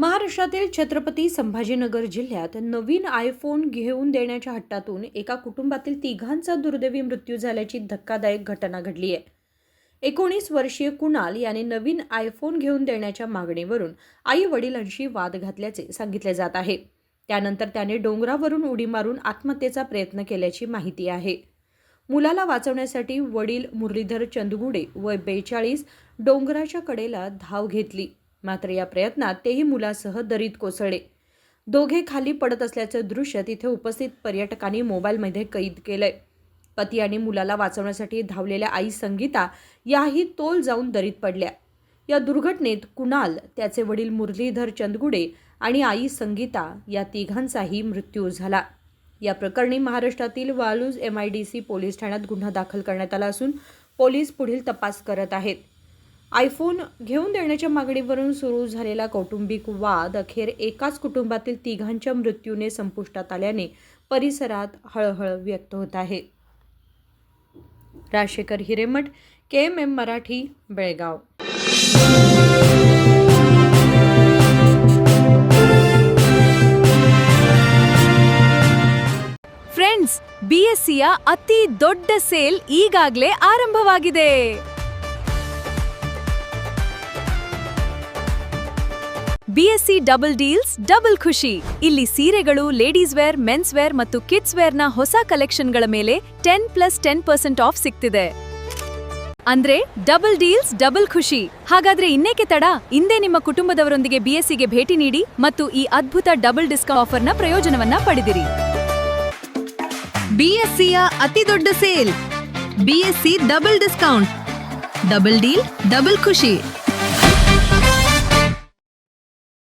महाराष्ट्रातील छत्रपती संभाजीनगर जिल्ह्यात नवीन आयफोन घेऊन देण्याच्या हट्टातून एका कुटुंबातील तिघांचा दुर्दैवी मृत्यू झाल्याची धक्कादायक घटना घडली आहे। 19 वर्षीय कुणाल याने नवीन आयफोन घेऊन देण्याच्या मागणीवरून आई वडिलांशी वाद घातल्याचे सांगितले जात आहे। त्यानंतर त्याने डोंगरावरून उडी मारून आत्महत्येचा प्रयत्न केल्याची माहिती आहे। मुलाला वाचवण्यासाठी वडील मुरलीधर चंदगुडे वय 42 डोंगराच्या कडेला धाव घेतली, मात्र या प्रयत्नात तेही मुलासह दरीत कोसळले। दोघे खाली पडत असल्याचे दृश्य तिथे उपस्थित पर्यटकांनी मोबाईलमध्ये कैद केलंय। पती आणि मुलाला वाचवण्यासाठी धावलेल्या आई संगीता याही तोल जाऊन दरीत पडल्या। या दुर्घटनेत कुणाल, त्याचे वडील मुरलीधर चंदगुडे आणि आई संगीता या तिघांचाही मृत्यू झाला। या प्रकरणी महाराष्ट्रातील वालूज MIDC पोलीस ठाण्यात गुन्हा दाखल करण्यात आला असून पोलीस पुढील तपास करत आहेत। आयफोन घेऊन देण्याच्या मागणीवरून सुरू झालेला कौटुंबिक वाद अखेर एकाच कुटुंबातील तिघांच्या मृत्यूने संपुष्टात आल्याने परिसरात हळहळ व्यक्त होत आहे। राजशेखर हिरेमठ, KMM मराठी, बेळगाव। ಫ್ರೆಂಡ್ಸ್, BSCಯ ಅತಿ ದೊಡ್ಡ ಸೇಲ್ ಈಗಾಗಲೇ ಆರಂಭವಾಗಿದೆ। BSC ಡಬಲ್ ಡೀಲ್ಸ್ ಡಬಲ್ ಖುಷಿ। ಇಲ್ಲಿ ಸೀರೆಗಳು, ಲೇಡೀಸ್ ವೇರ್, ಮೆನ್ಸ್ ವೇರ್ ಮತ್ತು ಕಿಡ್ಸ್ ವೇರ್ನ ಹೊಸ ಕಲೆಕ್ಷನ್ಗಳ ಮೇಲೆ 10+10% ಆಫ್ ಸಿಗ್ತಿದೆ। ಅಂದ್ರೆ ಡಬಲ್ ಡೀಲ್ಸ್ ಡಬಲ್ ಖುಷಿ। ಹಾಗಾದ್ರೆ ಇನ್ನೇಕೆ ತಡ? ಇಂದೇ ನಿಮ್ಮ ಕುಟುಂಬದವರೊಂದಿಗೆ BSCಗೆ ಭೇಟಿ ನೀಡಿ ಮತ್ತು ಈ ಅದ್ಭುತ ಡಬಲ್ ಡಿಸ್ಕೌಂಟ್ ಆಫರ್ನ ಪ್ರಯೋಜನವನ್ನ ಪಡೆದಿರಿ। BSCಯ ಅತಿ ದೊಡ್ಡ sale, BSC double discount, double deal double ಖುಷಿ।